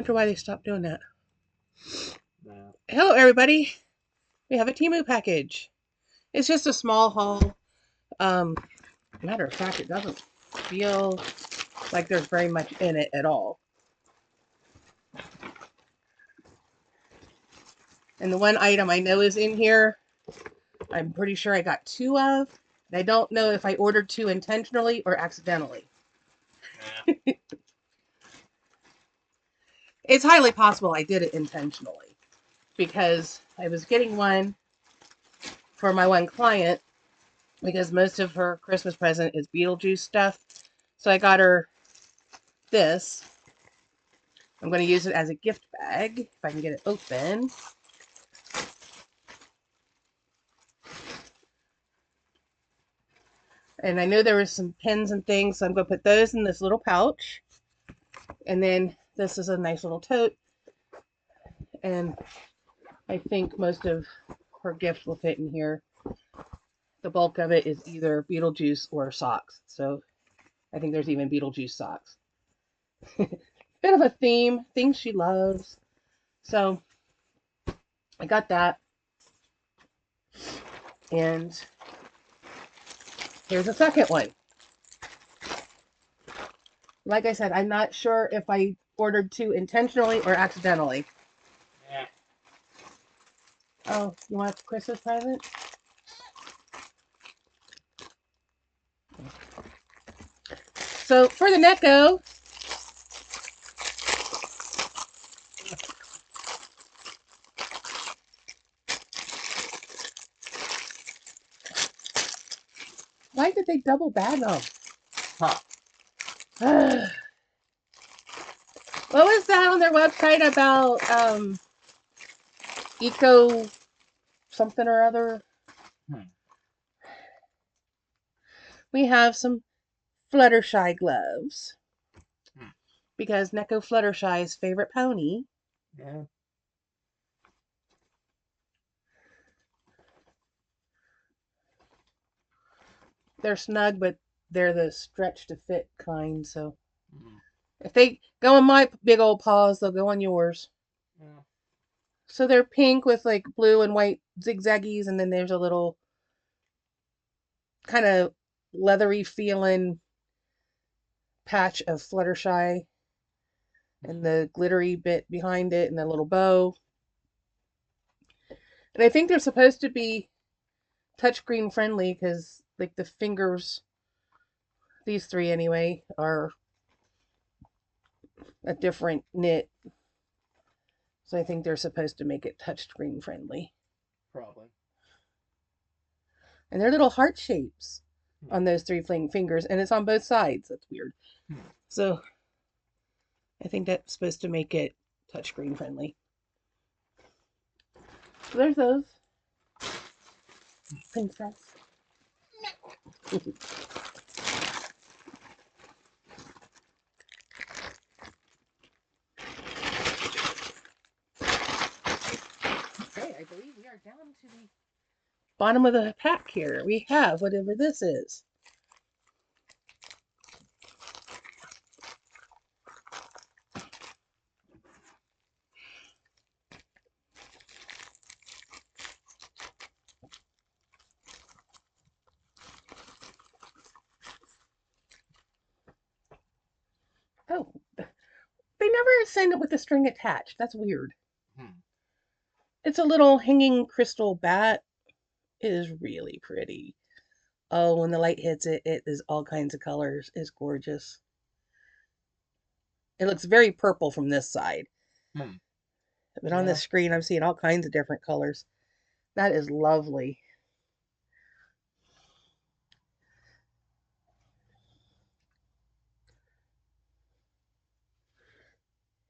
wonder why they stopped doing that. No. Hello, everybody. We have a Temu package. It's just a small haul. Um, Matter of fact, it doesn't feel like there's very much in it at all. And the one item I know is in here, I'm pretty sure I got two of. And I don't know if I ordered two intentionally or accidentally. Yeah. It's highly possible I did it intentionally because I was getting one for my one client because most of her Christmas present is Beetlejuice stuff. So I got her this. I'm going to use it as a gift bag if I can get it open. And I know there was some pins and things, so I'm going to put those in this little pouch. And then this is a nice little tote. And I think most of her gift will fit in here. The bulk of it is either Beetlejuice or socks. So I think there's even Beetlejuice socks. Bit of a theme, things she loves. So I got that. And here's a second one. Like I said, I'm not sure if I ordered two intentionally or accidentally. Yeah. Oh, you want a Christmas present? So for the Necco, why did they double bag them? Huh. What was that on their website about eco something or other? Hmm. We have some Fluttershy gloves Hmm. because Necco Fluttershy's favorite pony. Yeah. They're snug, but they're the stretch to fit kind. So Hmm. if they go on my big old paws, they'll go on yours. Yeah. So they're pink with like blue and white zigzaggies, and then there's a little kind of leathery feeling patch of Fluttershy and the glittery bit behind it and the little bow. And I think they're supposed to be touchscreen friendly because like the fingers, these three anyway, are a different knit. So I think they're supposed to make it touchscreen friendly. Probably. And they're little heart shapes Hmm. on those three fingers, and it's on both sides. That's weird. Hmm. So I think that's supposed to make it touchscreen friendly. So there's those. Princess. Okay, I believe we are down to the bottom of the pack here. We have whatever this is. Oh, they never send it with the string attached. That's weird. Hmm. It's a little hanging crystal bat. It is really pretty. Oh, when the light hits it, it is all kinds of colors. It's gorgeous. It looks very purple from this side, Hmm. but on Yeah. this screen, I'm seeing all kinds of different colors. That is lovely.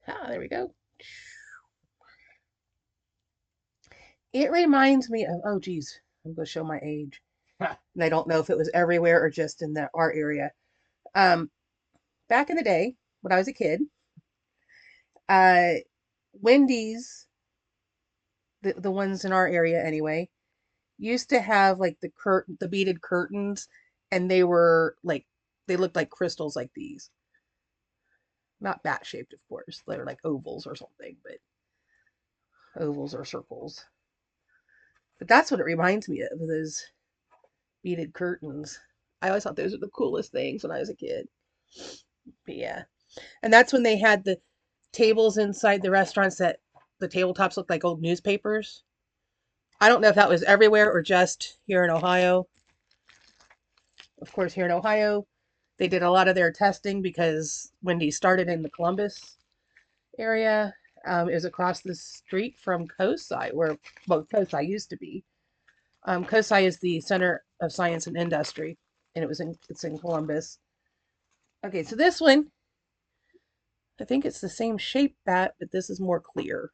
Ah, there we go. It reminds me of, oh, geez, I'm going to show my age. Ha. And I don't know if it was everywhere or just in our area. Um, Back in the day, when I was a kid, uh, Wendy's, the ones in our area anyway, used to have like the beaded curtains, and they were like they looked like crystals like these. Not bat shaped, of course. They're like ovals or something, but ovals or circles. But that's what it reminds me of, those beaded curtains. I always thought those were the coolest things when I was a kid. But yeah. And that's when they had the tables inside the restaurants that the tabletops looked like old newspapers. I don't know if that was everywhere or just here in Ohio. Of course, here in Ohio, they did a lot of their testing because Wendy's started in the Columbus area. It was across the street from COSI, where COSI used to be. COSI is the Center of Science and Industry, and it's in Columbus. Okay, so this one, I think it's the same shape bat, but this is more clear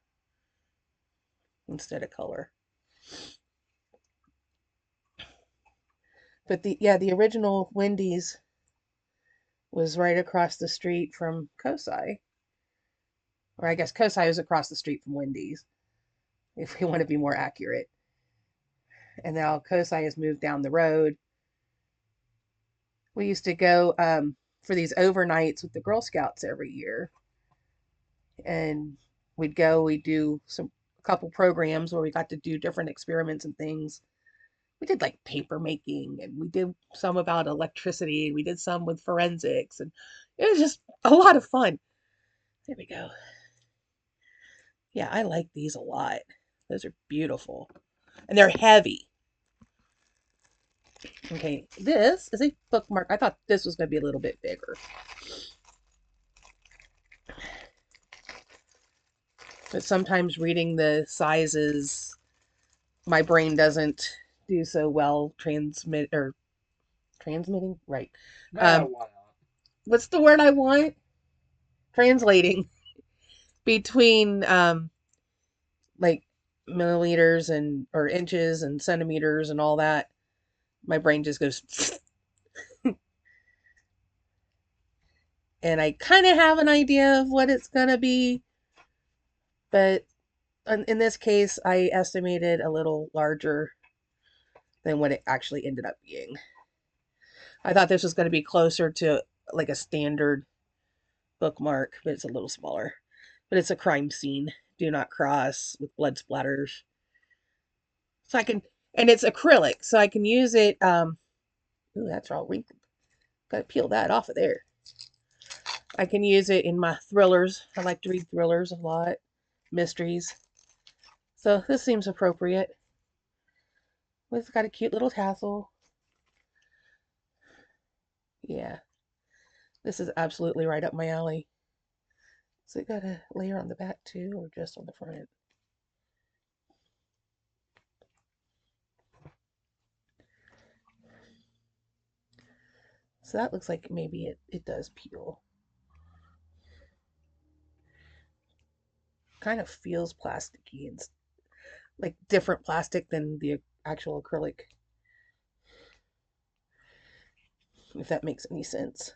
instead of color. But the original Wendy's was right across the street from COSI. Or I guess COSI was across the street from Wendy's, if we want to be more accurate. And now COSI has moved down the road. We used to go for these overnights with the Girl Scouts every year. And we'd do a couple programs where we got to do different experiments and things. We did like paper making, and we did some about electricity, and we did some with forensics, and it was just a lot of fun. There we go. Yeah, I like these a lot. Those are beautiful. And they're heavy. Okay, this is a bookmark. I thought this was going to be a little bit bigger. But sometimes reading the sizes, my brain doesn't do so well transmitting, right. What's the word I want? Translating between like milliliters and or inches and centimeters and all that. My brain just goes and I kind of have an idea of what it's going to be, but in this case I estimated a little larger than what it actually ended up being. I thought this was going to be closer to like a standard bookmark, but it's a little smaller. But it's a crime scene. Do not cross with blood splatters. So I can, and it's acrylic, so I can use it. Ooh, that's all wrinkled. Got to peel that off of there. I can use it in my thrillers. I like to read thrillers a lot, mysteries. So this seems appropriate. It's got a cute little tassel. Yeah, this is absolutely right up my alley. So it got a layer on the back too, or just on the front? So that looks like maybe it does peel. Kind of feels plasticky and like different plastic than the actual acrylic. If that makes any sense.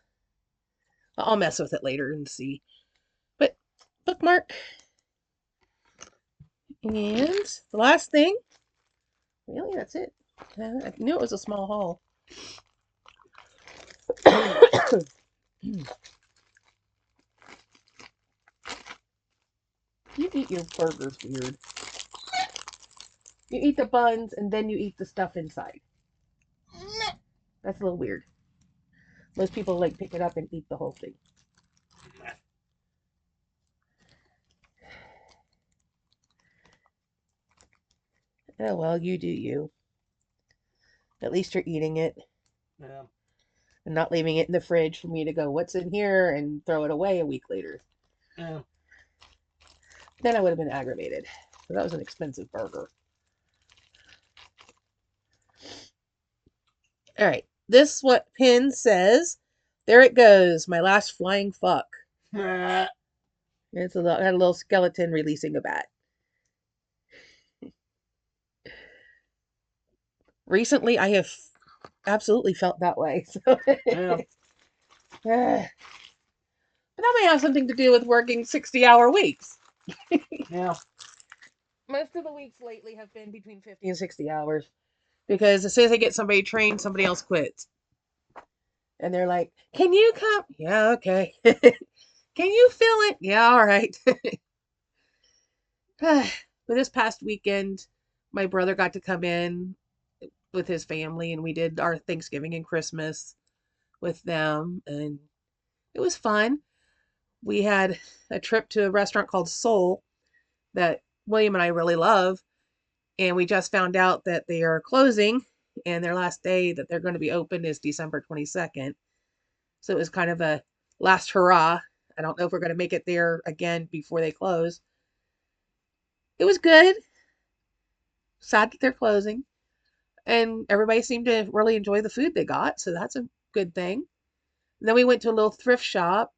I'll mess with it later and see. But bookmark. And the last thing. Really, that's it. I knew it was a small haul. You eat your burgers weird. You eat the buns and then you eat the stuff inside. That's a little weird. Most people like pick it up and eat the whole thing. Oh well, you do you. At least you're eating it. Yeah. And not leaving it in the fridge for me to go, what's in here, and throw it away a week later. Yeah. Then I would have been aggravated. So that was an expensive burger. All right. This what pin says. There it goes. My last flying fuck. It's got a little skeleton releasing a bat. Recently, I have absolutely felt that way. So. Yeah. But that may have something to do with working 60-hour weeks. Yeah. Most of the weeks lately have been between 50 and 60 hours. Because as soon as I get somebody trained, somebody else quits. And they're like, can you come? Yeah, okay. Can you feel it? Yeah, all right. But this past weekend, my brother got to come in with his family and we did our Thanksgiving and Christmas with them and it was fun. We had a trip to a restaurant called Soul that William and I really love and we just found out that they are closing and their last day that they're going to be open is December 22nd. So it was kind of a last hurrah. I don't know if we're going to make it there again before they close. It was good. Sad that they're closing. And everybody seemed to really enjoy the food they got. So that's a good thing. And then we went to a little thrift shop.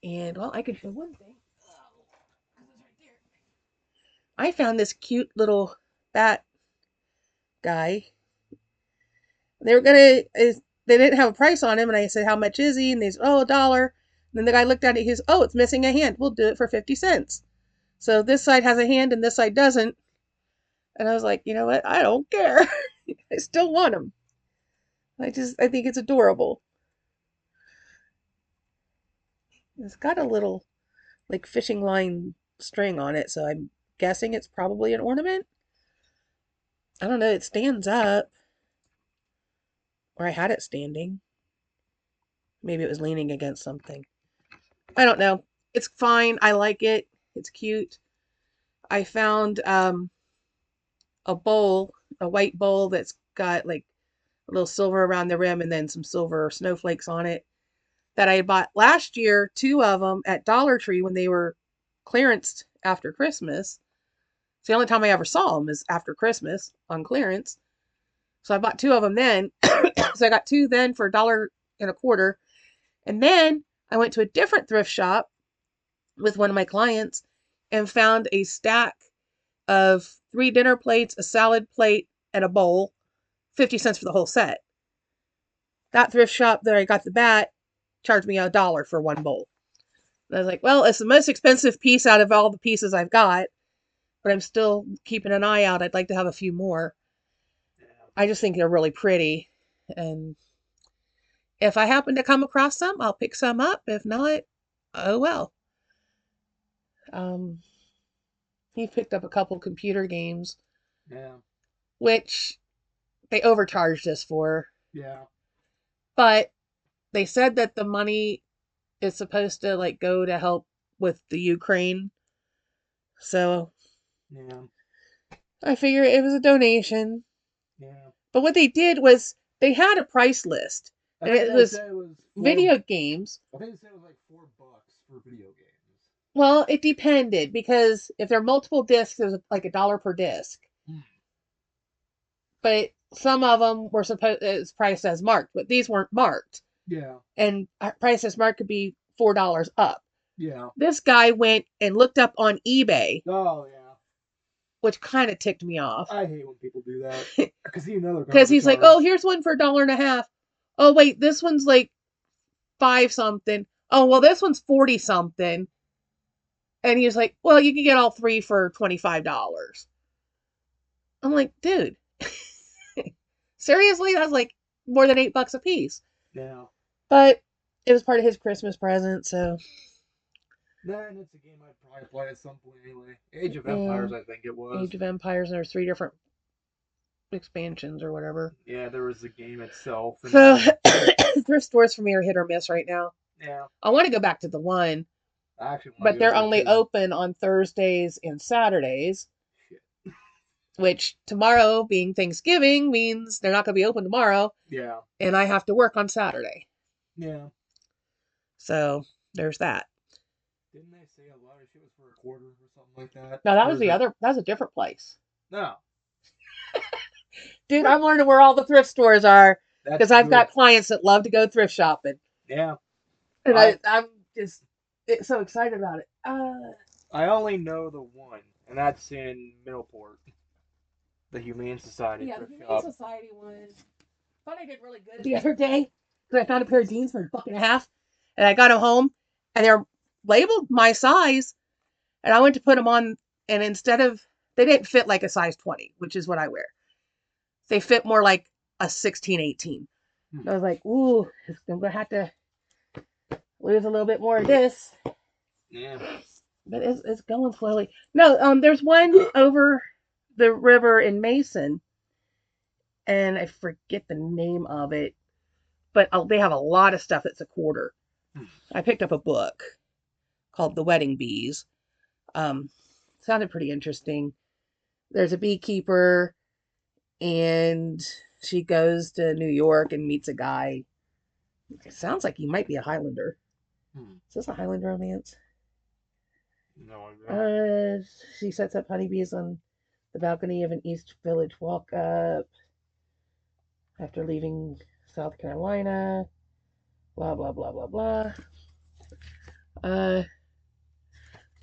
And, well, I could show one thing. I found this cute little bat guy. They were gonna, they didn't have a price on him, and I said, "How much is he?" And they said, "Oh, $1." And then the guy looked at it. He's, "Oh, it's missing a hand. We'll do it for 50 cents." So this side has a hand and this side doesn't. And I was like, you know what? I don't care. I still want him. I think it's adorable. It's got a little like fishing line string on it, so I'm guessing it's probably an ornament. I don't know. It stands up, or I had it standing. Maybe it was leaning against something. I don't know. It's fine. I like it. It's cute. I found a bowl, a white bowl that's got like a little silver around the rim and then some silver snowflakes on it that I bought last year, two of them at Dollar Tree when they were clearanced after Christmas. It's the only time I ever saw them is after Christmas on clearance. So I bought two of them then. So I got two then for $1.25. And then I went to a different thrift shop with one of my clients and found a stack of 3 dinner plates, a salad plate, and a bowl, 50 cents for the whole set. That thrift shop that I got the bat charged me $1 for one bowl. And I was like, well, it's the most expensive piece out of all the pieces I've got, but I'm still keeping an eye out. I'd like to have a few more. I just think they're really pretty. And if I happen to come across some, I'll pick some up. If not, oh well. Um, he picked up a couple computer games, Yeah. which they overcharged us for. Yeah. But they said that the money is supposed to like go to help with the Ukraine. So Yeah. I figure it was a donation. Yeah. But what they did was they had a price list. I And think it they was said it was video games. I think they said it was like $4 for video games. Well, it depended because if there are multiple discs, there's like $1 per disc. But some of them were supposed it's priced as marked, but these weren't marked. Yeah. And price as marked could be $4 up. Yeah. This guy went and looked up on eBay, Oh yeah. which kind of ticked me off. I hate when people do that because you know they're going Because to he's like, oh, here's one for $1.50. Oh, wait, this one's like 5 something. Oh, well, this one's 40 something. And he was like, well, you can get all three for $25. I'm like, dude, seriously? That's like more than $8 a piece. Yeah. But it was part of his Christmas present, so. Then it's a game I'd probably play at some point anyway. Age of Empires, I think it was. Age of Empires, and there's 3 different expansions or whatever. Yeah, there was the game itself. And so, thrift stores for me are hit or miss right now. Yeah. I want to go back to the one. But they're only open on Thursdays and Saturdays. Shit. Which tomorrow being Thanksgiving means they're not going to be open tomorrow. Yeah. And I have to work on Saturday. Yeah. So there's that. Didn't they say a lot of shit was for $25 or something like that? No, that was that's a different place. No. Dude, I'm learning where all the thrift stores are. Because I've got clients that love to go thrift shopping. Yeah. And I'm just so excited about it. I only know the one, and that's in Middleport. The Humane Society. Yeah, the Humane Society one. I thought I did really good the other day because I found a pair of jeans for $1.50, and I got them home, and they're labeled my size, and I went to put them on, and instead of they didn't fit like a size 20, which is what I wear. They fit more like a 16, 18. I was like, ooh, I'm gonna have to lose a little bit more of this, Yeah. but it's going slowly. No, there's one over the river in Mason, and I forget the name of it, but they have a lot of stuff that's a quarter. Hmm. I picked up a book called The Wedding Bees. Um, Sounded pretty interesting. There's a beekeeper, and she goes to New York and meets a guy. It sounds like he might be a Highlander. Hmm. Is this a Highland romance? No idea. Uh, she sets up honeybees on the balcony of an East Village walk up after leaving South Carolina. Blah blah blah blah blah. Uh,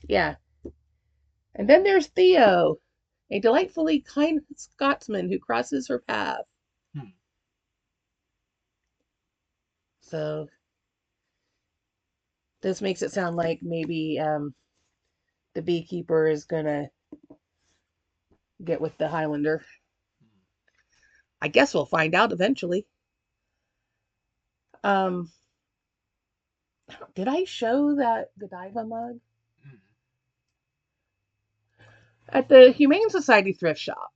yeah. And then there's Theo, a delightfully kind Scotsman who crosses her path. Hmm. So this makes it sound like maybe the beekeeper is gonna get with the Highlander. I guess we'll find out eventually. Um, did I show that Godiva mug? Hmm. At the Humane Society thrift shop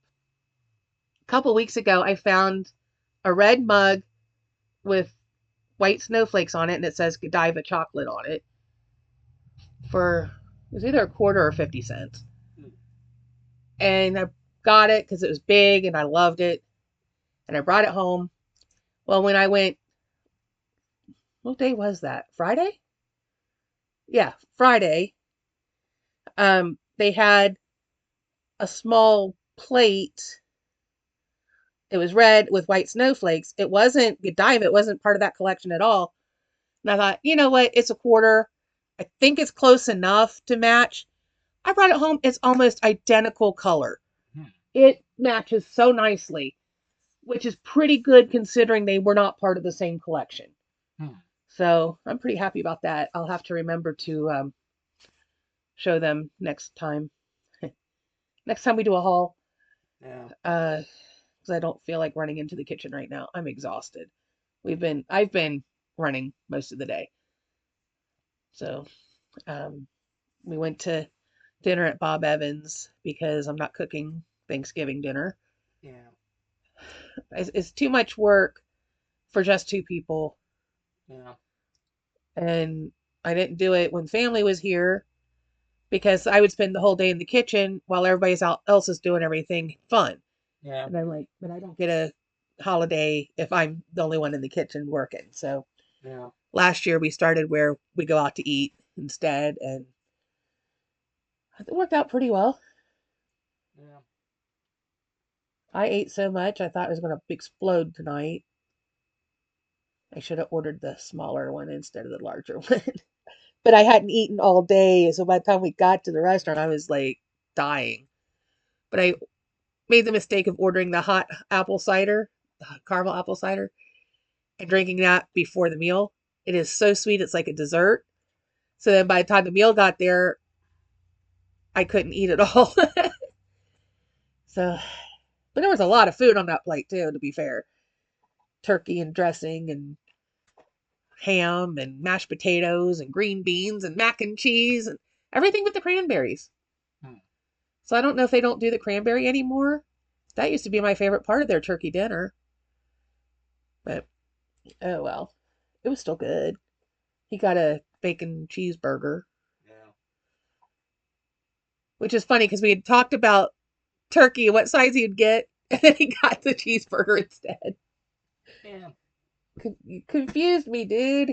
a couple weeks ago, I found a red mug with white snowflakes on it, and it says Godiva chocolate on it for it was either a quarter or 50 cents. Hmm. And I got it because it was big and I loved it, and I brought it home. Well, when I went, what day was that? Friday? Yeah, Friday. They had a small plate. It was red with white snowflakes. It wasn't Godiva. It wasn't part of that collection at all. And I thought, you know what? It's a quarter. I think it's close enough to match. I brought it home. It's almost identical color. Hmm. It matches so nicely, which is pretty good considering they were not part of the same collection. Hmm. So I'm pretty happy about that. I'll have to remember to show them next time. Next time we do a haul, Yeah. because I don't feel like running into the kitchen right now. I'm exhausted. I've been running most of the day. So um, we went to dinner at Bob Evans because I'm not cooking Thanksgiving dinner. Yeah. It's too much work for just two people, Yeah. and I didn't do it when family was here because I would spend the whole day in the kitchen while everybody else is doing everything fun. Yeah. And I'm like, but I don't get a holiday if I'm the only one in the kitchen working. So Yeah. last year we started where we go out to eat instead, and it worked out pretty well. Yeah. I ate so much I thought I was going to explode tonight. I should have ordered the smaller one instead of the larger one. But I hadn't eaten all day, so by the time we got to the restaurant, I was like dying. But I made the mistake of ordering the hot apple cider, the caramel apple cider, and drinking that before the meal. It is so sweet, it's like a dessert. So then by the time the meal got there, I couldn't eat it all. So, but there was a lot of food on that plate too, to be fair. Turkey and dressing and ham and mashed potatoes and green beans and mac and cheese and everything but the cranberries. Hmm. So I don't know if they don't do the cranberry anymore. That used to be my favorite part of their turkey dinner. But oh well. It was still good. He got a bacon cheeseburger, Yeah. which is funny because we had talked about turkey and what size he'd get, and then he got the cheeseburger instead. Yeah. You confused me, dude.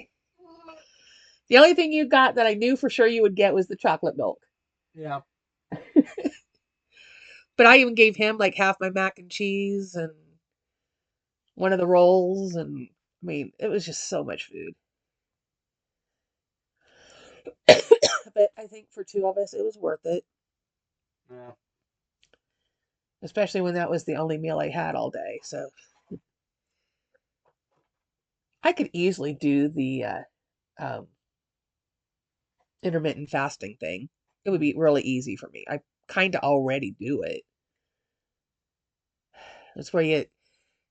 The only thing you got that I knew for sure you would get was the chocolate milk. Yeah. But I even gave him like half my mac and cheese and one of the rolls, and I mean, it was just so much food. But I think for two of us, it was worth it, Yeah. especially when that was the only meal I had all day. So I could easily do the um, intermittent fasting thing. It would be really easy for me. I kind of already do it. It's where you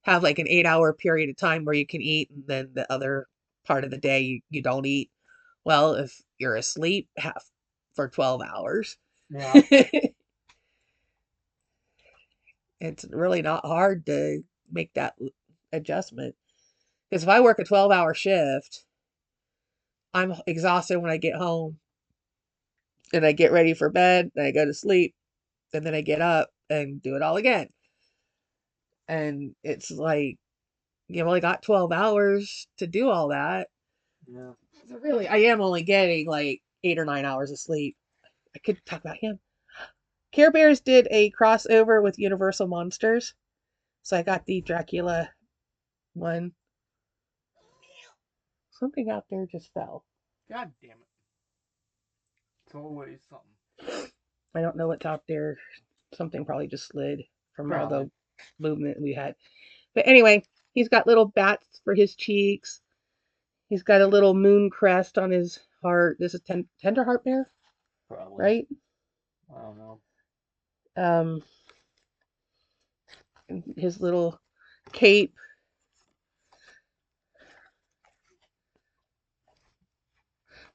have like an 8 hour period of time where you can eat, and then the other part of the day you don't eat. Well, if you're asleep half for 12 hours, Yeah. it's really not hard to make that adjustment. Because if I work a 12-hour shift, I'm exhausted when I get home and I get ready for bed and I go to sleep and then I get up and do it all again. And it's like, you've only got 12 hours to do all that. Yeah. So really, I am only getting like 8 or 9 hours of sleep. I could talk about him. Care Bears did a crossover with Universal Monsters. So I got the Dracula one. Something out there just fell. God damn it. It's always something. I don't know what's out there. Something probably just slid from all Probably. the movement we had. But anyway, he's got little bats for his cheeks. He's got a little moon crest on his heart. This is Tender Heart Bear, Probably. right? I don't know. Um, his little cape.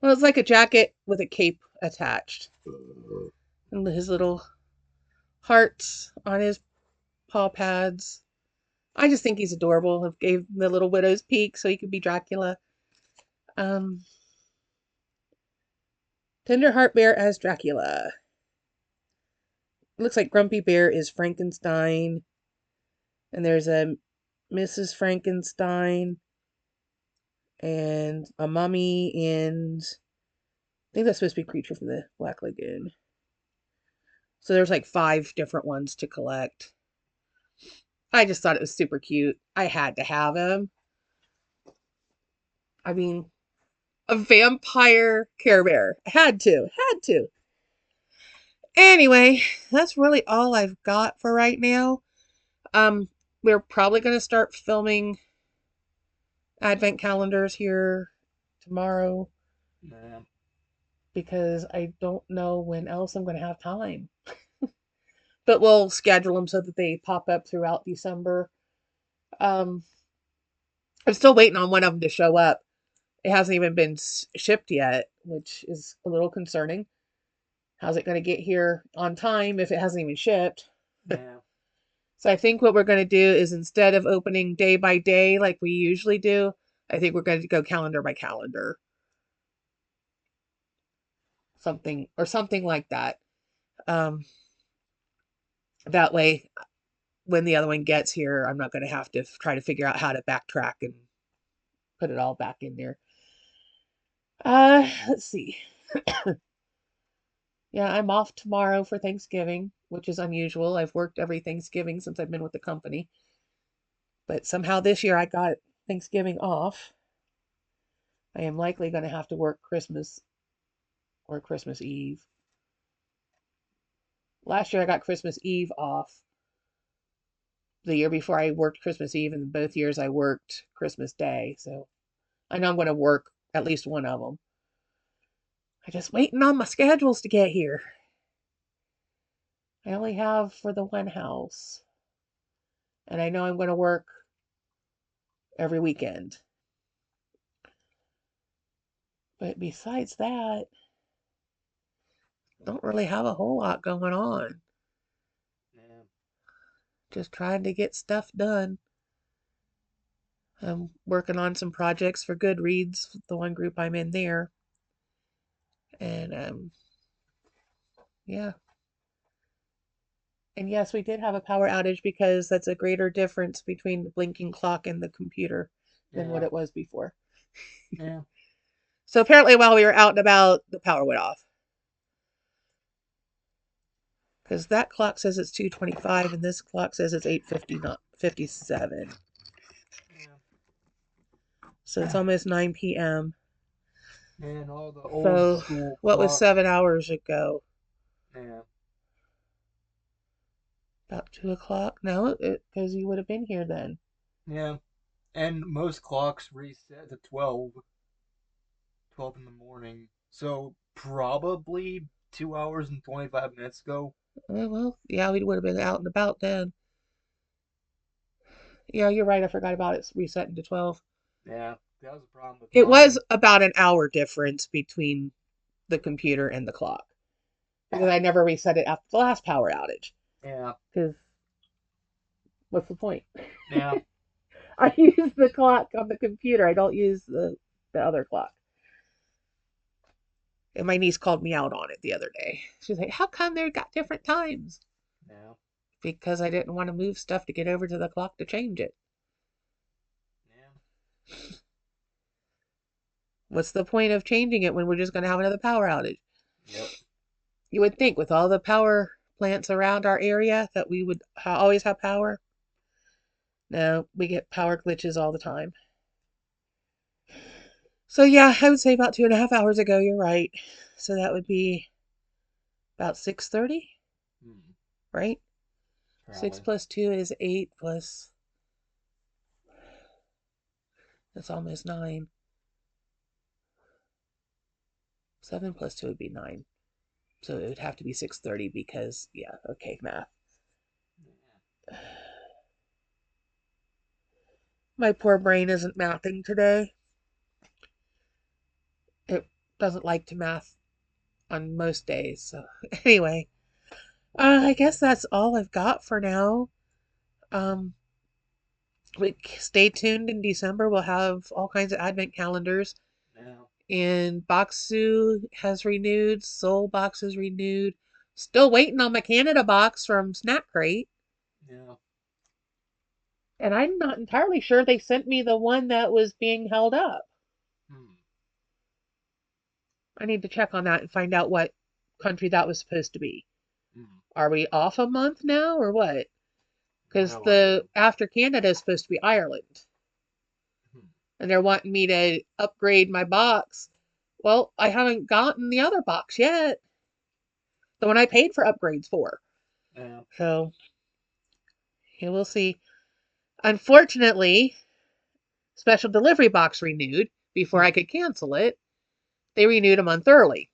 Well, it's like a jacket with a cape attached. And his little hearts on his paw pads. I just think he's adorable. I gave him the little widow's peak so he could be Dracula. Um, Tender Heart Bear as Dracula. Looks like Grumpy Bear is Frankenstein. And there's a Mrs. Frankenstein and a mummy and I think that's supposed to be a creature from the Black Lagoon. So there's like 5 different ones to collect. I just thought it was super cute. I had to have him. I mean, a vampire Care Bear. I had to. Had to. Anyway, that's really all I've got for right now. Um, we're probably going to start filming advent calendars here tomorrow Yeah. because I don't know when else I'm going to have time. But we'll schedule them so that they pop up throughout December. Um, I'm still waiting on one of them to show up. It hasn't even been shipped yet, which is a little concerning. How's it going to get here on time if it hasn't even shipped? Yeah. So I think what we're going to do is instead of opening day by day like we usually do, I think we're going to go calendar by calendar. Something like that. Um, that way, when the other one gets here, I'm not going to have to try to figure out how to backtrack and put it all back in there. Let's see. Yeah, I'm off tomorrow for Thanksgiving, which is unusual. I've worked every Thanksgiving since I've been with the company. But somehow this year I got Thanksgiving off. I am likely going to have to work Christmas or Christmas Eve. Last year I got Christmas Eve off. The year before I worked Christmas Eve, and both years I worked Christmas Day. So I know I'm going to work at least one of them. I'm just waiting on my schedules to get here. I only have for the one house. And I know I'm going to work every weekend. But besides that, don't really have a whole lot going on. Yeah. Just trying to get stuff done. I'm working on some projects for Goodreads, the one group I'm in there. And yeah. And yes, we did have a power outage because that's a greater difference between the blinking clock and the computer than what Yeah. it was before. Yeah. So apparently while we were out and about, the power went off. Because that clock says it's 2:25 and this clock says it's 8:57. So it's Yeah. almost 9 p.m. And all the old So school what was clocks. 7 hours ago? Yeah. About 2 o'clock? No, because you would have been here then. Yeah. And most clocks reset to 12 in the morning. So probably 2 hours and 25 minutes ago. Well, yeah, we would have been out and about then. Yeah, you're right. I forgot about it resetting to 12. Yeah. That was the problem with It was mine. about an hour difference between the computer and the clock because I never reset it after the last power outage. Yeah, Because what's the point? yeah, I use the clock on the computer. I don't use the other clock. And my niece called me out on it the other day. She's like, "How come they've got different times?" yeah, Because I didn't want to move stuff to get over to the clock to change it. yeah. What's the point of changing it when we're just going to have another power outage? Yep. You would think with all the power plants around our area that we would always have power. No, we get power glitches all the time. So yeah, I would say about 2.5 hours ago, you're right. So that would be about 6:30, Hmm. right? Six Probably. plus two is eight plus that's almost nine. 7 plus two would be nine. So it would have to be 6:30 because yeah, okay, math. Yeah. My poor brain isn't mathing today. It doesn't like to math on most days. So anyway, I guess that's all I've got for now. Um, Stay tuned in December. We'll have all kinds of advent calendars. Yeah. And Boxu has renewed. Soul Box is renewed. Still waiting on my Canada box from Snack Crate. Yeah. And I'm not entirely sure they sent me the one that was being held up. Hmm. I need to check on that and find out what country that was supposed to be. Hmm. Are we off a month now or what? Because No idea. the after Canada is supposed to be Ireland. Hmm. And they're wanting me to upgrade my box. Well, I haven't gotten the other box yet. The one I paid for upgrades for. Yeah. So, yeah, we'll see. Unfortunately, special delivery box renewed before Hmm. I could cancel it. They renewed a month early.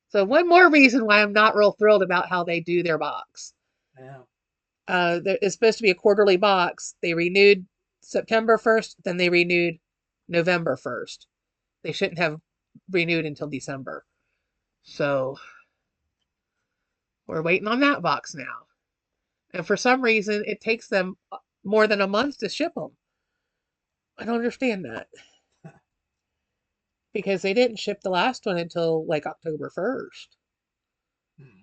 So, one more reason why I'm not real thrilled about how they do their box. Yeah. It's supposed to be a quarterly box. They renewed September 1st, then they renewed November 1st. They shouldn't have renewed until December. So, we're waiting on that box now. And for some reason, it takes them more than a month to ship them. I don't understand that because they didn't ship the last one until like October 1st. Hmm.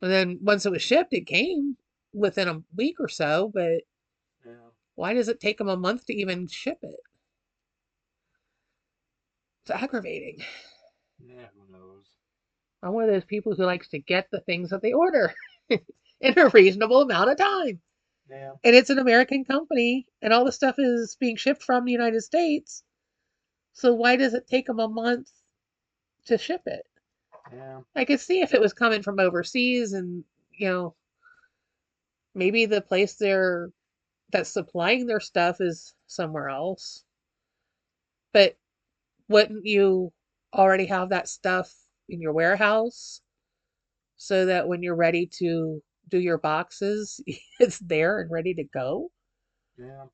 And then once it was shipped, it came within a week or so. But Yeah. why does it take them a month to even ship it? It's aggravating. Yeah. Who knows? I'm one of those people who likes to get the things that they order in a reasonable amount of time. Yeah. And it's an American company, and all the stuff is being shipped from the United States. So why does it take them a month to ship it? Yeah. I could see if it was coming from overseas and, maybe the place that's supplying their stuff is somewhere else. But wouldn't you already have that stuff in your warehouse so that when you're ready to do your boxes, it's there and ready to go? Yeah.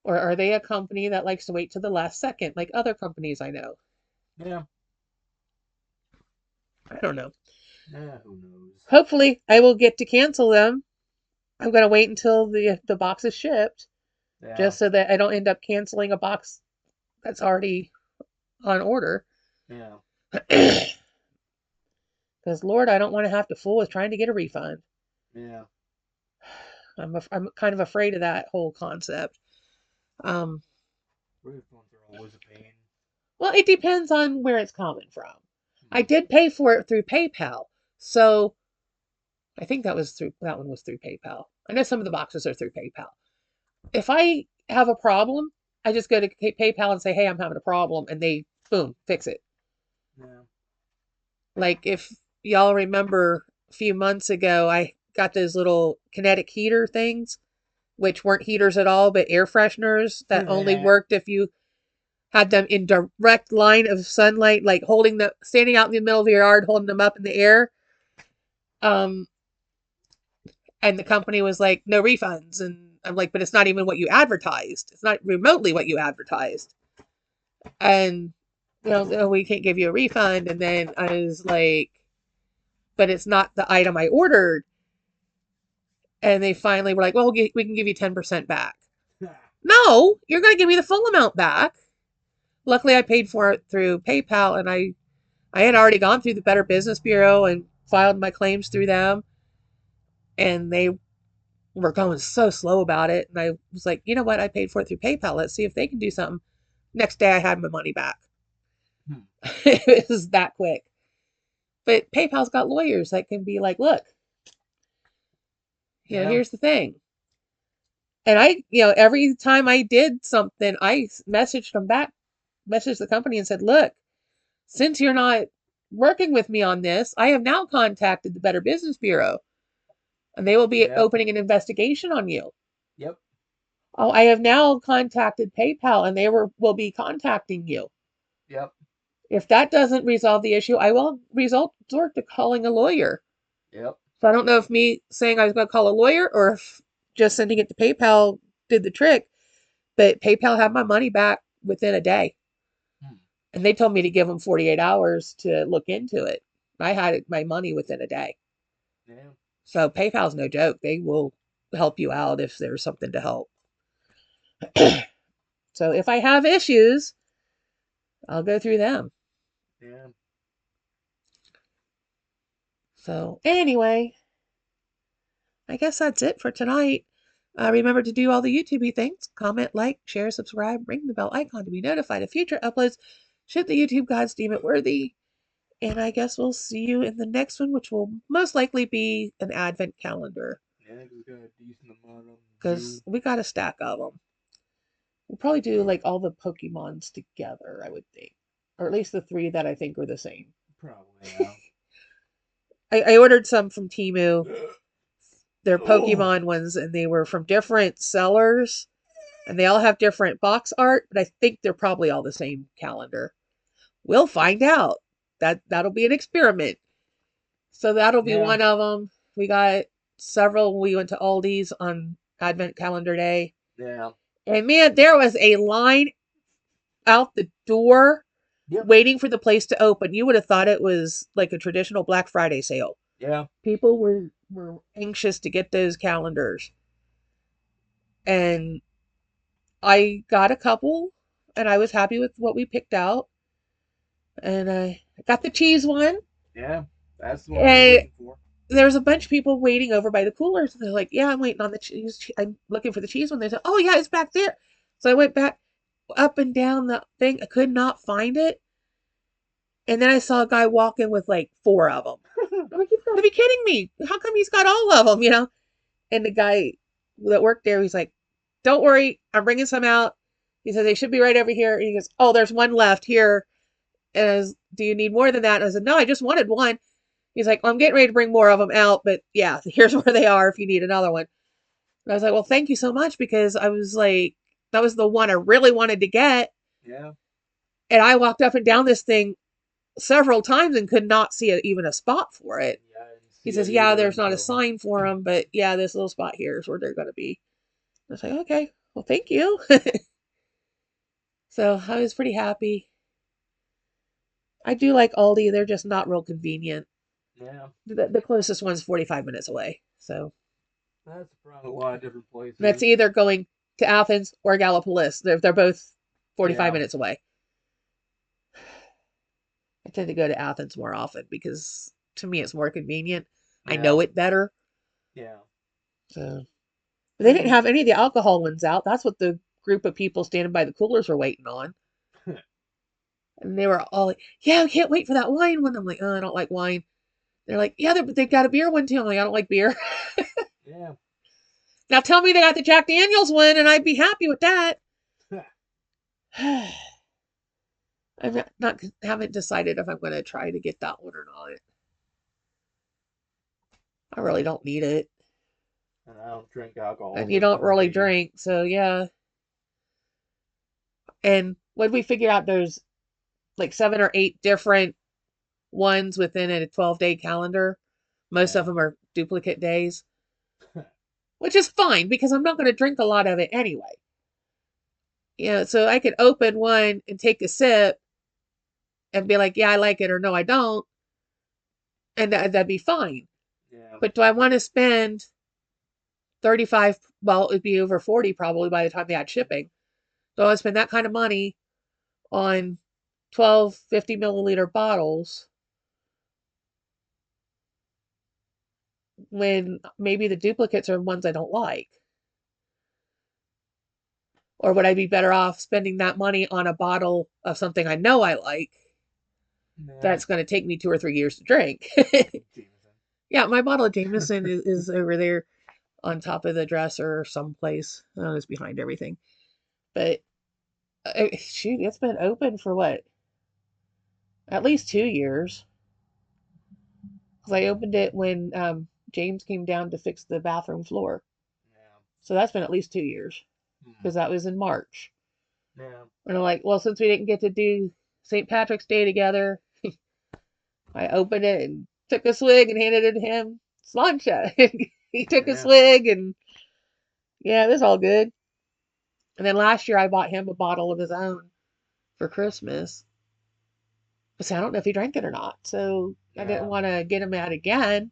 Or are they a company that likes to wait to the last second, like other companies I know? Yeah. I don't know. Yeah. Who knows? Hopefully, I will get to cancel them. I'm going to wait until the box is shipped Yeah. just so that I don't end up canceling a box that's already on order. Yeah. Because, Lord, I don't want to have to fool with trying to get a refund. Yeah. I'm kind of afraid of that whole concept. Um, Refunds are always a pain. well, it depends on where it's coming from. I Hmm. did pay for it through PayPal, so I think that one was through PayPal. I know some of the boxes are through PayPal. If I have a problem, I just go to PayPal and say, "Hey, I'm having a problem," and they boom fix it. Yeah. Like if y'all remember a few months ago, I got those little kinetic heater things, which weren't heaters at all, but air fresheners that only Yeah. worked if you had them in direct line of sunlight, like standing out in the middle of your yard, holding them up in the air. Um, and the company was like, no refunds. And I'm like, but it's not even what you advertised. It's not remotely what you advertised. And, no, we can't give you a refund. And then I was like, but it's not the item I ordered. And they finally were like, well, we can give you 10% back. No, you're going to give me the full amount back. Luckily, I paid for it through PayPal, and I had already gone through the Better Business Bureau and filed my claims through them. And they were going so slow about it. And I was like, you know what? I paid for it through PayPal. Let's see if they can do something. Next day, I had my money back. It was that quick. But PayPal's got lawyers that can be like, look, Yeah. here's the thing. And every time I did something, I messaged them back, messaged the company and said, look, since you're not working with me on this, I have now contacted the Better Business Bureau and they will be Yep. opening an investigation on you. Yep. Oh, I have now contacted PayPal and they will be contacting you. Yep. If that doesn't resolve the issue, I will resort to calling a lawyer. Yep. So I don't know if me saying I was going to call a lawyer or if just sending it to PayPal did the trick, but PayPal had my money back within a day. And they told me to give them 48 hours to look into it. I had my money within a day. Yeah. So PayPal's no joke. They will help you out if there's something to help. So if I have issues, I'll go through them. Yeah. So anyway, I guess that's it for tonight. Remember to do all the YouTube things. Comment, like, share, subscribe, ring the bell icon to be notified of future uploads should the YouTube gods deem it worthy. And I guess we'll see you in the next one, which will most likely be an advent calendar. Yeah, we got a decent amount of them. Because we got a stack of them. We'll probably do like all the Pokemons together, I would think. Or at least the 3 that I think are the same. Probably, yeah. I ordered some from Temu. They're Pokemon ones, and they were from different sellers. And they all have different box art, but I think they're probably all the same calendar. We'll find out. That'll be an experiment. So that'll be one of them. We got several. We went to Aldi's on Advent Calendar Day. Yeah. And man, there was a line out the door waiting for the place to open. You would have thought it was like a traditional Black Friday sale. Yeah. People were anxious to get those calendars. And I got a couple and I was happy with what we picked out. And I got the cheese one. Yeah. That's the one I'm waiting for. There's a bunch of people waiting over by the coolers. And they're like, yeah, I'm waiting on the cheese. I'm looking for the cheese one. They said, oh, yeah, it's back there. So I went back up and down the thing. I could not find it. And then I saw a guy walking with like 4 of them. I'm like, you've got to be kidding me. How come he's got all of them, And the guy that worked there, he's like, don't worry. I'm bringing some out. He says, they should be right over here. And he goes, oh, there's one left here. And I was, do you need more than that? And I said, no, I just wanted one. He's like, well, I'm getting ready to bring more of them out. But yeah, here's where they are if you need another one. And I was like, well, thank you so much. Because I was like, that was the one I really wanted to get. Yeah. And I walked up and down this thing several times and could not see even a spot for it. Yeah, he says, yeah, there's not a sign for them, but yeah, this little spot here is where they're going to be. I was like, okay, well, thank you. So I was pretty happy. I do like Aldi. They're just not real convenient. Yeah. The closest one's 45 minutes away. So that's probably a lot of different places. That's either going to Athens or Gallipolis. They're both 45 minutes away. I tend to go to Athens more often because to me it's more convenient. Yeah. I know it better. Yeah. So but they didn't have any of the alcohol ones out. That's what the group of people standing by the coolers were waiting on. And they were all like, yeah, I can't wait for that wine one. I'm like, oh, I don't like wine. They're like, yeah, they've got a beer one too. I'm like, I don't like beer. Yeah. Now tell me they got the Jack Daniels one and I'd be happy with that. I'm not haven't decided if I'm going to try to get that one or not. I really don't need it. And I don't drink alcohol. And you don't really drink, so yeah. And when we figure out there's like 7 or 8 different ones within a 12-day calendar, most of them are duplicate days. which is fine because I'm not going to drink a lot of it anyway. So I could open one and take a sip and be like, yeah, I like it, or no, I don't, and that'd be fine. Yeah. But do I want to spend 35, well, it'd be over 40 probably by the time they had shipping. Do I want to spend that kind of money on 12 50 milliliter bottles when maybe the duplicates are ones I don't like? Or would I be better off spending that money on a bottle of something I know I like Yeah. that's going to take me 2 or 3 years to drink? Jameson. Yeah, my bottle of Jameson is over there on top of the dresser or someplace. Oh, it's behind everything. But shoot, it's been open for what? At least 2 years. Because I opened it when James came down to fix the bathroom floor. Yeah. So that's been at least 2 years. Hmm. Because that was in March. Yeah. And I'm like, well, since we didn't get to do St. Patrick's Day together, I opened it and took a swig and handed it to him. Slancha. He took a Yeah. swig and yeah, it was all good. And then last year I bought him a bottle of his own for Christmas. But I don't know if he drank it or not. So I didn't Yeah. want to get him out again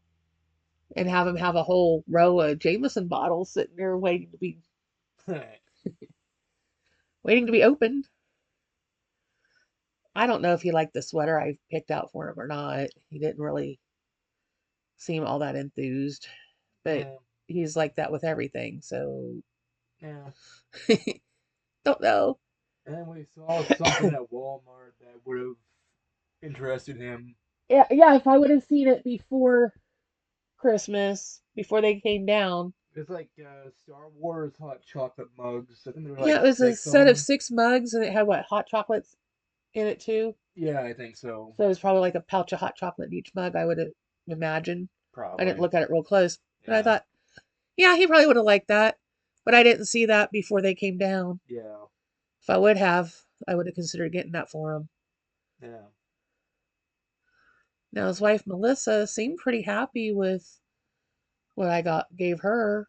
and have him have a whole row of Jameson bottles sitting there waiting to be opened. I don't know if he liked the sweater I picked out for him or not. He didn't really seem all that enthused, but Yeah. he's like that with everything. So Yeah. don't know. And we saw something at Walmart that would have interested him. Yeah, yeah. If I would have seen it before Christmas, before they came down, It's like Star Wars hot chocolate mugs. I think there were yeah, like it was a 6 of set of them. 6 mugs, and it had what, hot chocolates in it too. Yeah, I think so. So it was probably like a pouch of hot chocolate in each mug, I would imagine. I didn't Probably. look at it real close, but I Yeah. thought, yeah, he probably would have liked that. But I didn't see that before they came down. Yeah. If I would have, I would have considered getting that for him. Yeah. Now his wife Melissa seemed pretty happy with what I gave her.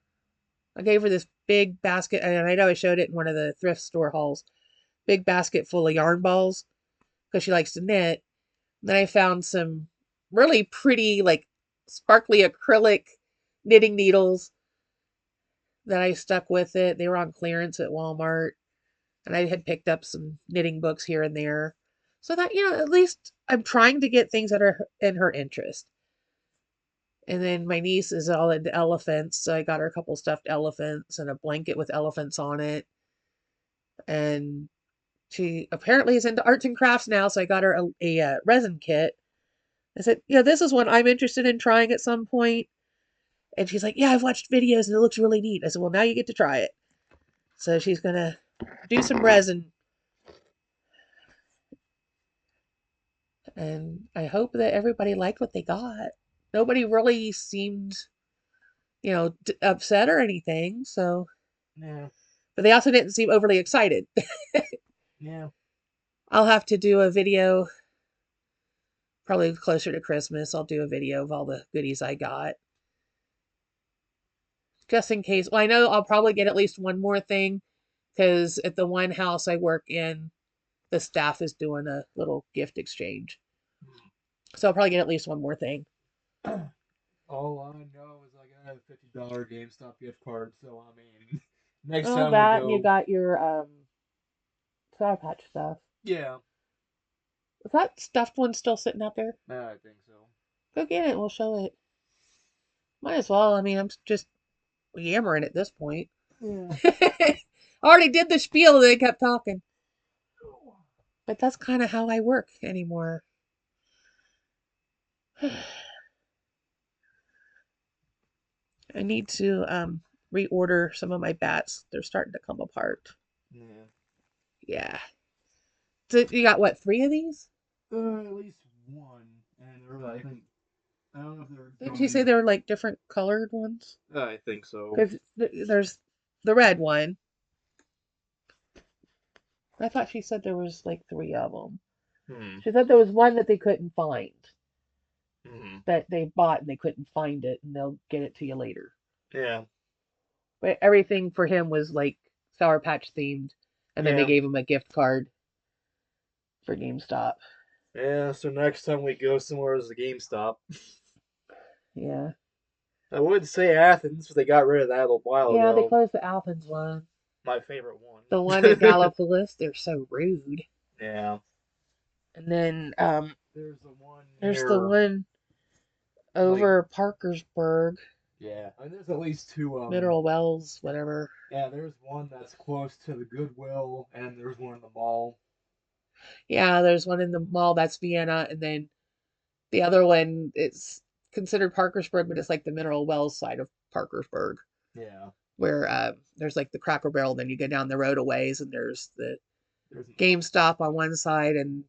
I gave her this big basket, and I know I showed it in one of the thrift store hauls. Big basket full of yarn balls because she likes to knit. Then I found some really pretty, like sparkly acrylic knitting needles that I stuck with it. They were on clearance at Walmart, and I had picked up some knitting books here and there. So that, at least I'm trying to get things that are in her interest. And then my niece is all into elephants, so I got her a couple stuffed elephants and a blanket with elephants on it. And she apparently is into arts and crafts now, so I got her a resin kit. I said, this is one I'm interested in trying at some point. And she's like, yeah, I've watched videos and it looks really neat. I said, well, now you get to try it. So she's going to do some resin. And I hope that everybody liked what they got. Nobody really seemed, upset or anything. So, Yeah. but they also didn't seem overly excited. Yeah. I'll have to do a video probably closer to Christmas. I'll do a video of all the goodies I got. Just in case. Well, I know I'll probably get at least one more thing because at the one house I work in, the staff is doing a little gift exchange. So I'll probably get at least one more thing. All I know is I got a $50 GameStop gift card, so I mean, next Oh, time we that and you go, got your Sour Patch stuff. yeah, Is that stuffed one still sitting out there? I think so. Go get it and we'll show it. Might as well. I mean, I'm just yammering at this point. Yeah. I already did the spiel and they kept talking. But that's kind of how I work anymore. I need to reorder some of my bats. They're starting to come apart. Yeah. Yeah. So you got what, 3 of these? At least one, and they're I think I don't know if they're Didn't you say going. they were like different colored ones? I think so. Because there's the red one. I thought she said there was like 3 of them. Hmm. She said there was one that they couldn't find, Hmm. that they bought and they couldn't find it, and they'll get it to you later. Yeah. But everything for him was like Sour Patch themed, and then they Yeah. gave him a gift card for GameStop. Yeah, so next time we go somewhere is the GameStop. Yeah. I would say Athens, but they got rid of that a while Yeah, they ago. closed the Athens one. My favorite The one in one. Gallipolis, they're so rude. Yeah. And then There's the one there's the near, one like, over Parkersburg, yeah. And there's at least two of them. Mineral Wells, whatever. Yeah, there's one that's close to the Goodwill, and there's one in the mall. Yeah, there's one in the mall that's Vienna, and then the other one it's considered Parkersburg, but it's like the Mineral Wells side of Parkersburg, Yeah. where there's like the Cracker Barrel. Then you go down the road a ways, and there's the There's an GameStop on one side, and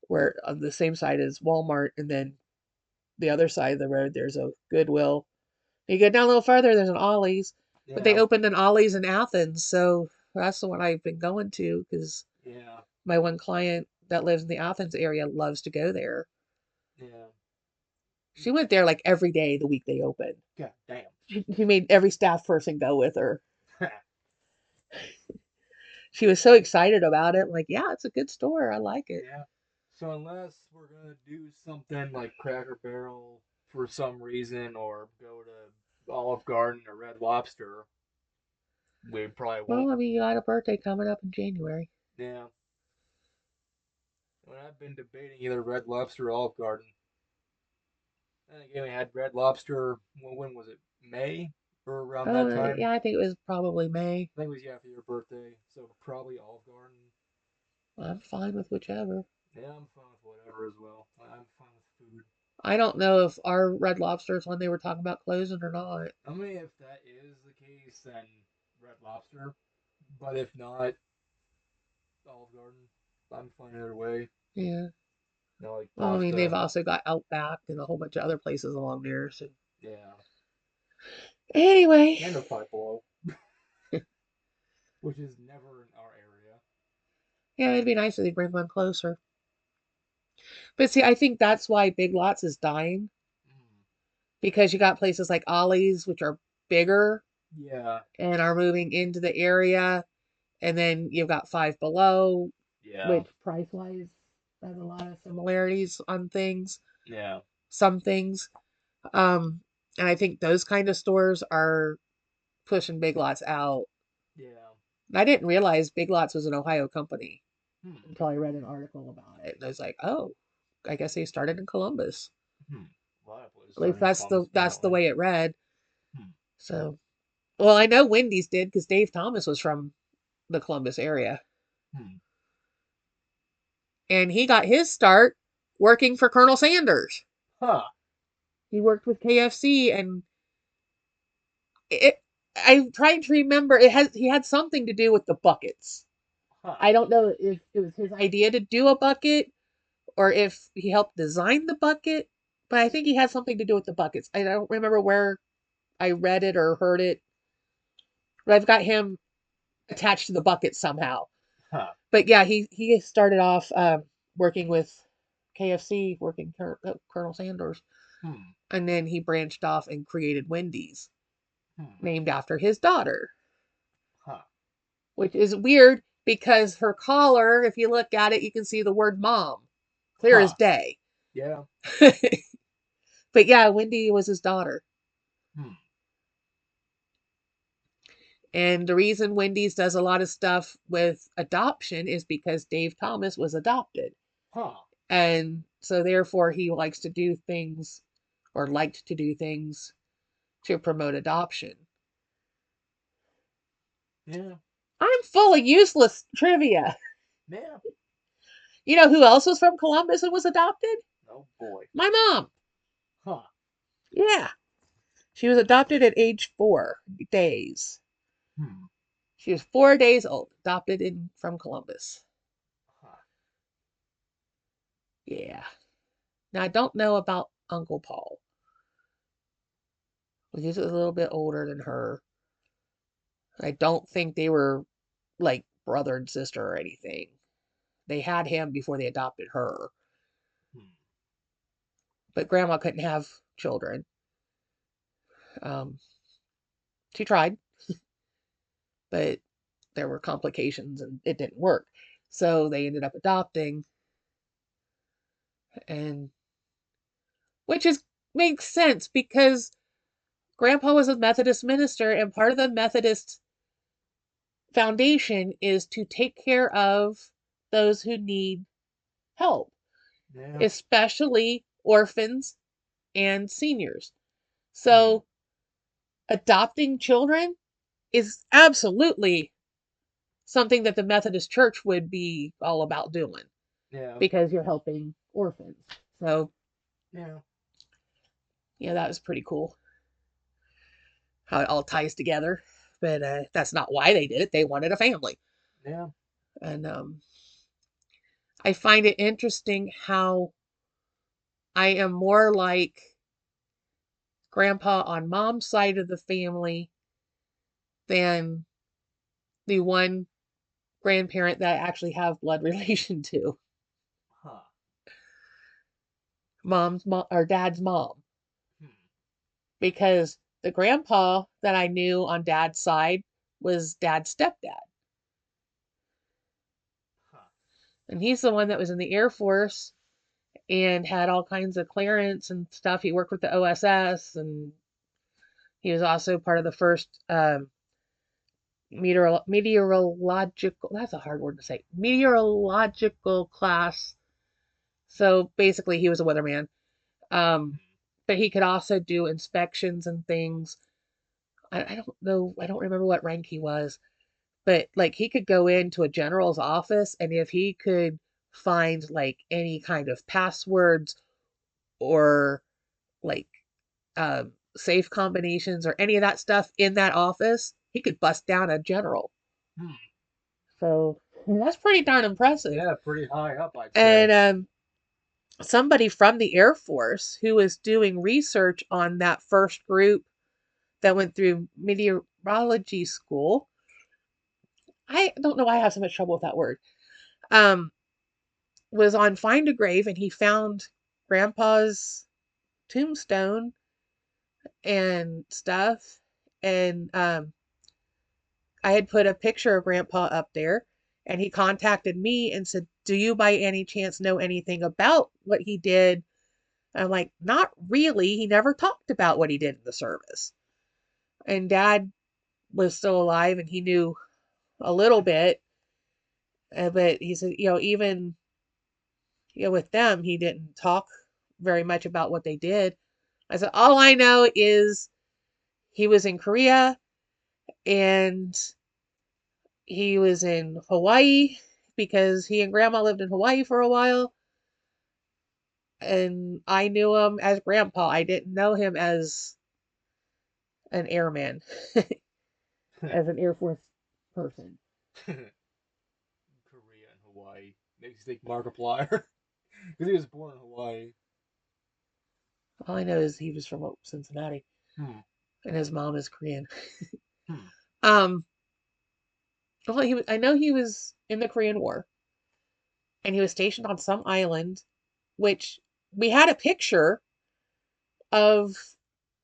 where on the same side is Walmart, and then the other side of the road there's a Goodwill. You go down a little further, there's an Ollie's, but they Yeah. opened an Ollie's in Athens, so that's the one I've been going to because Yeah. my one client that lives in the Athens area loves to go there. Yeah. She went there like every day the week they opened. God damn. She made every staff person go with her. She was so excited about it. Like, yeah, it's a good store. I like it. Yeah. So unless we're gonna do something like Cracker Barrel for some reason, or go to Olive Garden or Red Lobster, we probably won't. Well, I mean, you got a birthday coming up in January. Yeah. When I've been debating either Red Lobster or Olive Garden. And again, we had Red Lobster. Well, when was it? May or around that time? Yeah, I think it was probably May. I think it was after your birthday, so probably Olive Garden. I'm fine with whichever. Yeah, I'm fine with whatever as well. I'm fine with food. I don't know if our Red Lobster is when they were talking about closing or not. I mean, if that is the case, then Red Lobster. But if not, Olive Garden. I'm fine either way. Yeah. Like Well, I mean, they've pasta. also got Outback and a whole bunch of other places along there. So Yeah. anyway, And a Five Below, which is never in our area. yeah, it'd be nice if they bring one closer. But see, I think that's why Big Lots is dying Mm. because you got places like Ollie's, which are bigger Yeah. and are moving into the area, and then you've got Five Below, Yeah. which price wise has a lot of similarities on things, Yeah. some things. Um, and I think those kind of stores are pushing Big Lots out. Yeah. I didn't realize Big Lots was an Ohio company Hmm. until I read an article about it. And I was like, oh, I guess they started in Columbus. Hmm. A lot of places At least starting Columbus, that's the apparently. way it read. Hmm. So, well, I know Wendy's did because Dave Thomas was from the Columbus area, Hmm. and he got his start working for Colonel Sanders. Huh. He worked with KFC, and it. I'm trying to remember. He had something to do with the buckets. Huh. I don't know if it was his idea to do a bucket or if he helped design the bucket, but I think he had something to do with the buckets. I don't remember where I read it or heard it, but I've got him attached to the bucket somehow. Huh. But yeah, he started off working with KFC, working Colonel Sanders, Hmm. and then he branched off and created Wendy's, Hmm. named after his daughter, Huh. which is weird because her collar, if you look at it, you can see the word mom, clear as Huh. day. Yeah. But yeah, Wendy was his daughter. Hmm. And the reason Wendy's does a lot of stuff with adoption is because Dave Thomas was adopted. Huh. And so therefore he likes to do things or liked to do things to promote adoption. Yeah. I'm full of useless trivia. Yeah. You know who else was from Columbus and was adopted? Oh boy. My mom. Huh. Yeah. She was adopted at age 4 days. Hmm. She was 4 days old, adopted in from Columbus. Huh. Yeah. Now I don't know about Uncle Paul. He's a little bit older than her. I don't think they were like brother and sister or anything. They had him before they adopted her. Hmm. But grandma couldn't have children. Um, she tried. but there were complications and it didn't work. So they ended up adopting, and which is makes sense because Grandpa was a Methodist minister, and part of the Methodist foundation is to take care of those who need help, Yeah. especially orphans and seniors. Hmm. So adopting children is absolutely something that the Methodist Church would be all about doing Yeah. because you're helping orphans. So, Yeah. yeah, that was pretty cool how it all ties together. But that's not why they did it. They wanted a family. Yeah. And I find it interesting how I am more like Grandpa on mom's side of the family than the one grandparent that I actually have blood relation to. Huh. Mom's mom or dad's mom. Hmm. Because the grandpa that I knew on dad's side was dad's stepdad. Huh. And he's the one that was in the Air Force and had all kinds of clearance and stuff. He worked with the OSS, and he was also part of the first meteorological, that's a hard word to say, meteorological class. So basically, he was a weatherman. Um, Hmm. but he could also do inspections and things. I don't know, I don't remember what rank he was, but like he could go into a general's office, and if he could find like any kind of passwords or like safe combinations or any of that stuff in that office, he could bust down a general. Hmm. So that's pretty darn impressive. Yeah, pretty high up, I'd say. And somebody from the Air Force who was doing research on that first group that went through meteorology school. I don't know why I have so much trouble with that word. Um, was on Find a Grave, and he found Grandpa's tombstone and stuff. And I had put a picture of Grandpa up there, and he contacted me and said, "Do you by any chance know anything about what he did?" And I'm like, "Not really. He never talked about what he did in the service." And Dad was still alive, and he knew a little bit, but he said, even with them, he didn't talk very much about what they did. I said, all I know is he was in Korea and he was in Hawaii because he and Grandma lived in Hawaii for a while. And I knew him as Grandpa. I didn't know him as an airman, as an Air Force person. Korea and Hawaii makes you think Markiplier because he was born in Hawaii. All I know is he was from Cincinnati Hmm. and his mom is Korean. Hmm. Um, well, I know he was in the Korean War and he was stationed on some island, which we had a picture of,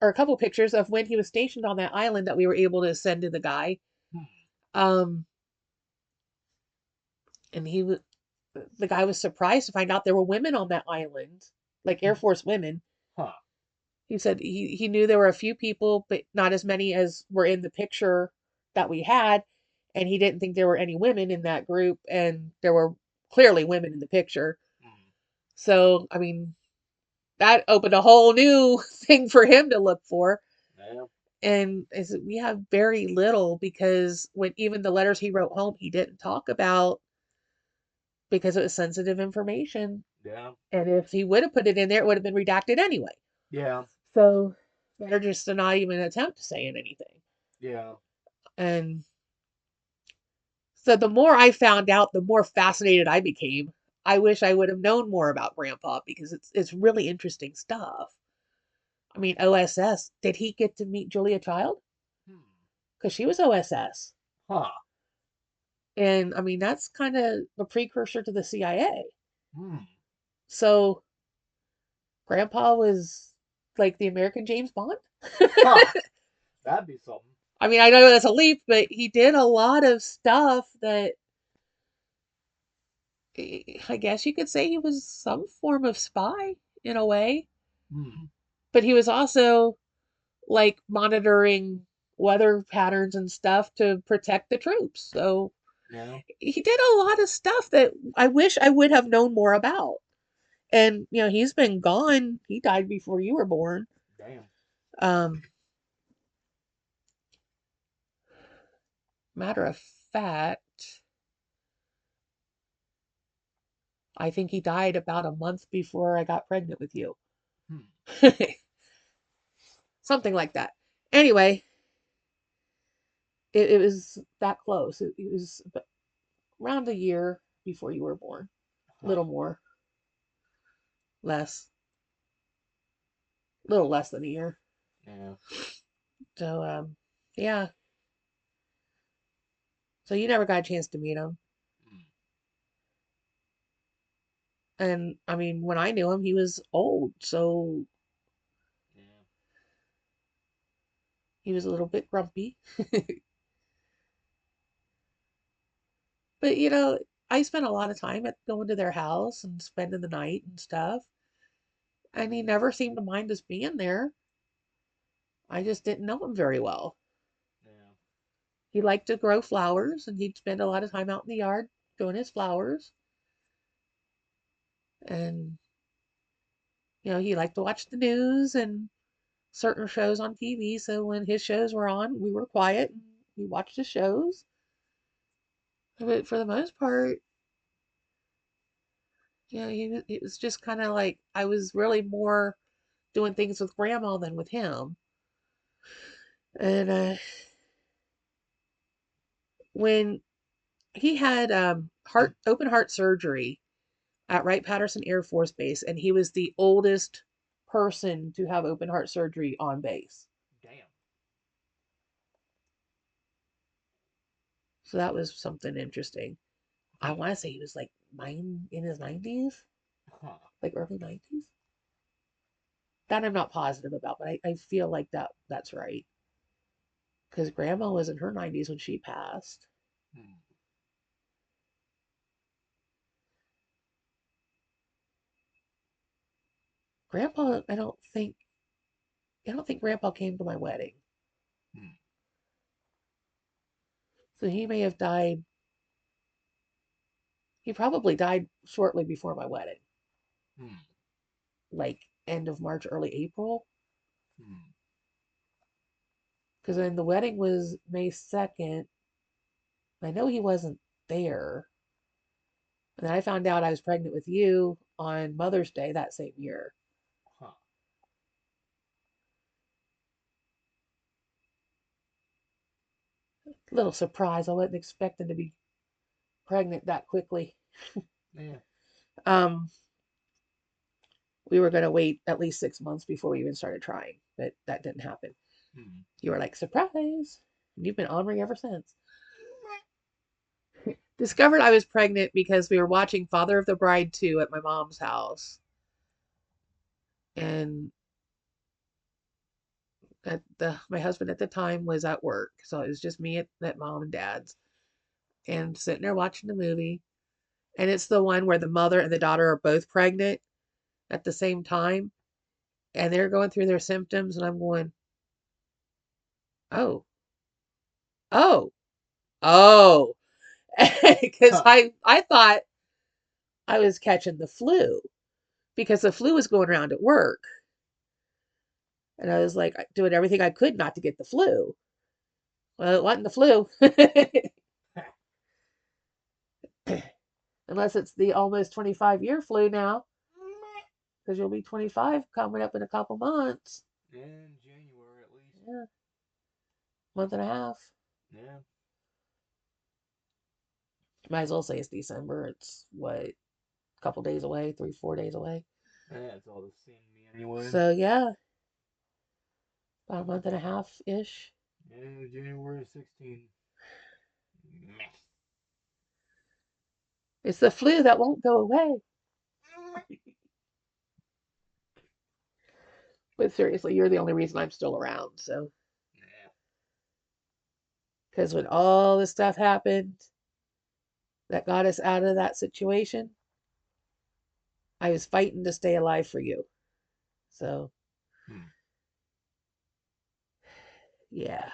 or a couple pictures of when he was stationed on that island that we were able to send to the guy. Hmm. Um, and the guy was surprised to find out there were women on that island, like Air Hmm. Force women. Huh. He said he knew there were a few people, but not as many as were in the picture that we had. And he didn't think there were any women in that group. And there were clearly women in the picture. Hmm. So, I mean, that opened a whole new thing for him to look for. Yeah. And we have very little because when even the letters he wrote home, he didn't talk about because it was sensitive information. Yeah. And if he would have put it in there, it would have been redacted anyway. Yeah. So better just to not even attempt to say anything. Yeah. And so the more I found out, the more fascinated I became. I wish I would have known more about Grandpa because it's really interesting stuff. I mean, OSS. Did he get to meet Julia Child? Hmm. Because she was OSS. Huh. And I mean, that's kind of a precursor to the CIA. Hmm. So Grandpa was like the American James Bond. Huh. That'd be something. I mean, I know that's a leap, but he did a lot of stuff that I guess you could say he was some form of spy in a way. Hmm. But he was also like monitoring weather patterns and stuff to protect the troops. So Yeah. he did a lot of stuff that I wish I would have known more about. And he's been gone. He died before you were born. Damn. Um, Matter of fact, I think he died about a month before I got pregnant with you. Hmm. Something like that. Anyway, it was that close. It was around a year before you were born. Huh. Little more, less, little less than a year. Yeah. So, yeah. So you never got a chance to meet him. Hmm. And I mean, when I knew him, he was old. So Yeah. he was a little bit grumpy. But, I spent a lot of time at going to their house and spending the night and stuff. And he never seemed to mind us being there. I just didn't know him very well. Yeah. He liked to grow flowers and he'd spend a lot of time out in the yard doing his flowers. And, he liked to watch the news and certain shows on TV. So when his shows were on, we were quiet and we watched his shows. But for the most part, it was just kind of like I was really more doing things with grandma than with him. And when he had open heart surgery at Wright-Patterson Air Force Base, and he was the oldest person to have open heart surgery on base. Damn. So that was something interesting. I Hmm. want to say he was like in his 90s, Huh. like early 90s. That I'm not positive about, but I feel like that's right. Because grandma was in her 90s when she passed. Hmm. Grandpa, I don't think grandpa came to my wedding. Hmm. So he may have died, he probably died shortly before my wedding, Hmm. like end of March, early April. Hmm. Because then the wedding was May 2nd. I know he wasn't there. And then I found out I was pregnant with you on Mother's Day that same year. Huh. Little surprise. I wasn't expecting to be pregnant that quickly. Yeah. Um, we were going to wait at least 6 months before we even started trying, but that didn't happen. Hmm. You were like, surprise. And you've been honoring ever since. Discovered I was pregnant because we were watching Father of the Bride 2 at my mom's house. And my husband at the time was at work. So it was just me at mom and dad's and sitting there watching the movie. And it's the one where the mother and the daughter are both pregnant at the same time. And they're going through their symptoms. And I'm going, oh, oh, oh. Because Huh. I thought I was catching the flu because the flu was going around at work. And I was like doing everything I could not to get the flu. Well, it wasn't the flu. Unless it's the almost 25-year flu now, because you'll be 25 coming up in a couple months. In January at least. Yeah, month and a half. Yeah. Might as well say it's December. It's what, a couple days away, 3, 4 days away. Yeah, it's all the same to me anyway. So yeah, about a month and a half ish. Yeah, January 16th. Meh. It's the flu that won't go away. But seriously, you're the only reason I'm still around. So Yeah. Because when all this stuff happened that got us out of that situation, I was fighting to stay alive for you. So, Hmm. yeah,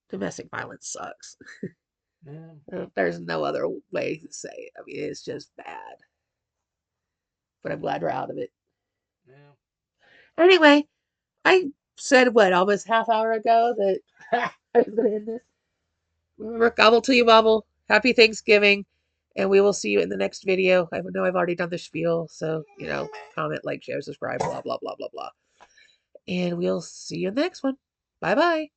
domestic violence sucks. Yeah. There's no other way to say it. I mean, it's just bad. But I'm glad we're out of it. Yeah. Anyway, I said what, almost half hour ago that I was going to end this. Remember, gobble till you bobble. Happy Thanksgiving. And we will see you in the next video. I know I've already done the spiel. So, comment, like, share, subscribe, blah, blah, blah, blah, blah. And we'll see you in the next one. Bye bye.